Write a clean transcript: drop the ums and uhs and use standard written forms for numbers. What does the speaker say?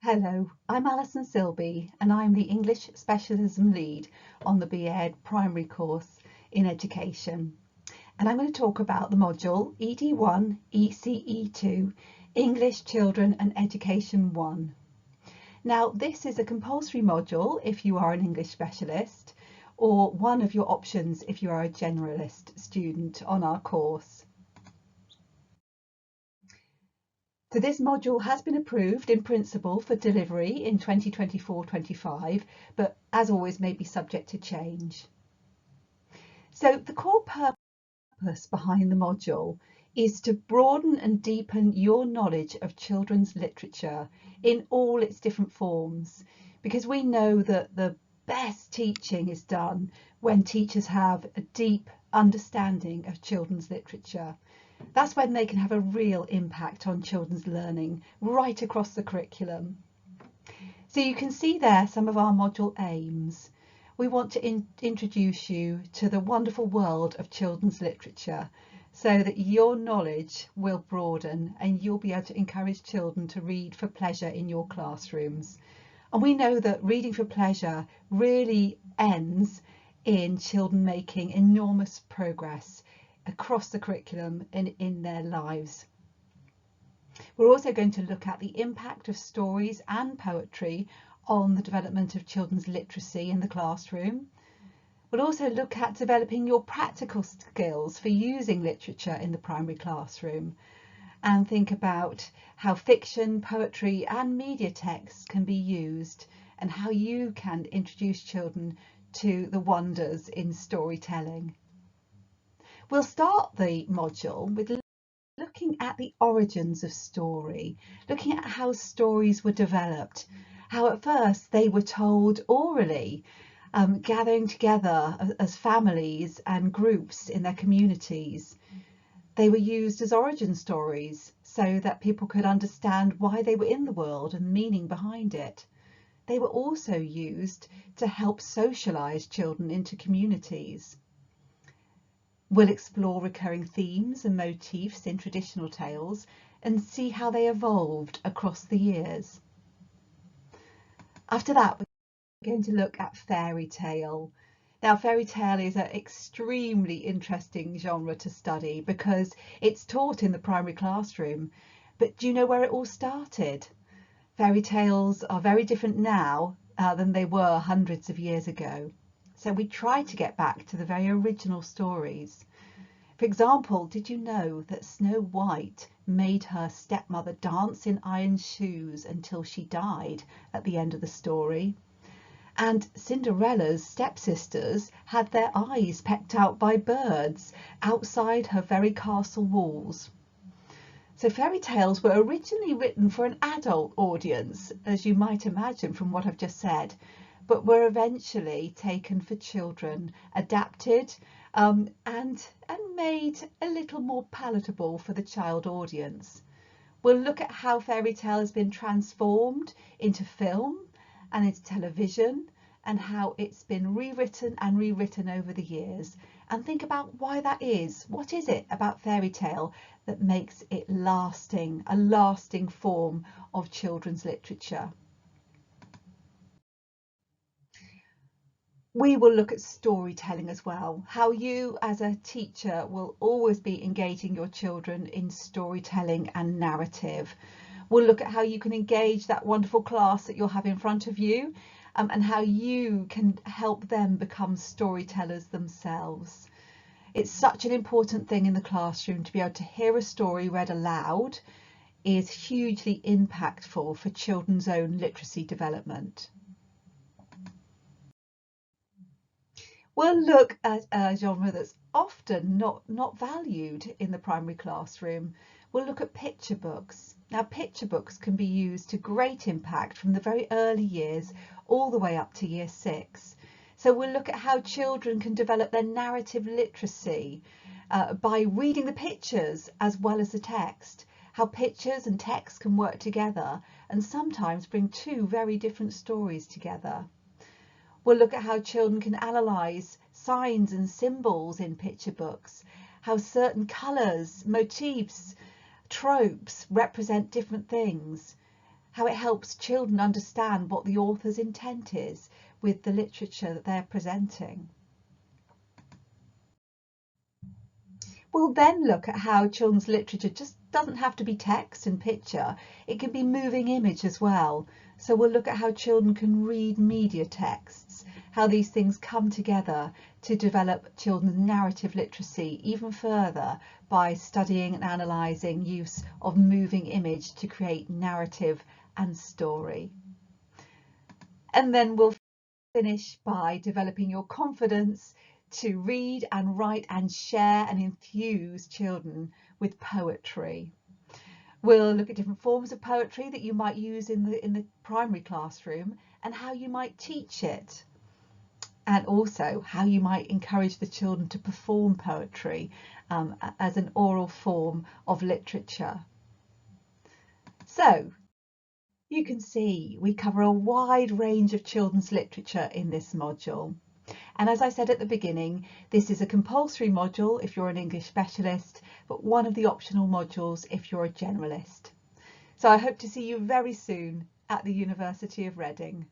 Hello, I'm Alison Silby and I'm the English Specialism lead on the BEd primary course in education. And I'm going to talk about the module ED1 ECE2 English Children and Education 1. Now this is a compulsory module if you are an English specialist or one of your options if you are a generalist student on our course. So this module has been approved in principle for delivery in 2024-25, but as always may be subject to change. So the core purpose behind the module is to broaden and deepen your knowledge of children's literature in all its different forms, because we know that the best teaching is done when teachers have a deep understanding of children's literature. That's when they can have a real impact on children's learning right across the curriculum. So you can see there some of our module aims. We want to introduce you to the wonderful world of children's literature so that your knowledge will broaden and you'll be able to encourage children to read for pleasure in your classrooms. And we know that reading for pleasure really ends in children making enormous progress across the curriculum and in their lives. We're also going to look at the impact of stories and poetry on the development of children's literacy in the classroom. We'll also look at developing your practical skills for using literature in the primary classroom and think about how fiction, poetry and media texts can be used and how you can introduce children to the wonders in storytelling. We'll start the module with looking at the origins of story, looking at how stories were developed, how at first they were told orally, gathering together as families and groups in their communities. They were used as origin stories so that people could understand why they were in the world and the meaning behind it. They were also used to help socialise children into communities. We'll explore recurring themes and motifs in traditional tales and see how they evolved across the years. After that, we're going to look at fairy tale. Now, fairy tale is an extremely interesting genre to study because it's taught in the primary classroom. But do you know where it all started? Fairy tales are very different now than they were hundreds of years ago. So we try to get back to the very original stories. For example, did you know that Snow White made her stepmother dance in iron shoes until she died at the end of the story? And Cinderella's stepsisters had their eyes pecked out by birds outside her very castle walls. So fairy tales were originally written for an adult audience, as you might imagine from what I've just said, but were eventually taken for children, adapted and made a little more palatable for the child audience. We'll look at how fairy tale has been transformed into film and into television and how it's been rewritten and rewritten over the years, and think about why that is. What is it about fairy tale that makes it lasting, a lasting form of children's literature? We will look at storytelling as well, how you as a teacher will always be engaging your children in storytelling and narrative. We'll look at how you can engage that wonderful class that you'll have in front of you and how you can help them become storytellers themselves. It's such an important thing in the classroom to be able to hear a story read aloud is hugely impactful for children's own literacy development. We'll look at a genre that's often not valued in the primary classroom. We'll look at picture books. Now, picture books can be used to great impact from the very early years all the way up to year 6. So we'll look at how children can develop their narrative literacy by reading the pictures as well as the text, how pictures and text can work together and sometimes bring two very different stories together. We'll look at how children can analyse signs and symbols in picture books, how certain colours, motifs, tropes represent different things, how it helps children understand what the author's intent is with the literature that they're presenting. We'll then look at how children's literature just doesn't have to be text and picture, it can be moving image as well. So we'll look at how children can read media texts, how these things come together to develop children's narrative literacy even further by studying and analysing use of moving image to create narrative and story. And then we'll finish by developing your confidence to read and write and share and enthuse children with poetry. We'll look at different forms of poetry that you might use in the primary classroom and how you might teach it, and also how you might encourage the children to perform poetry as an oral form of literature. So you can see we cover a wide range of children's literature in this module. And as I said at the beginning, this is a compulsory module if you're an English specialist, but one of the optional modules if you're a generalist. So I hope to see you very soon at the University of Reading.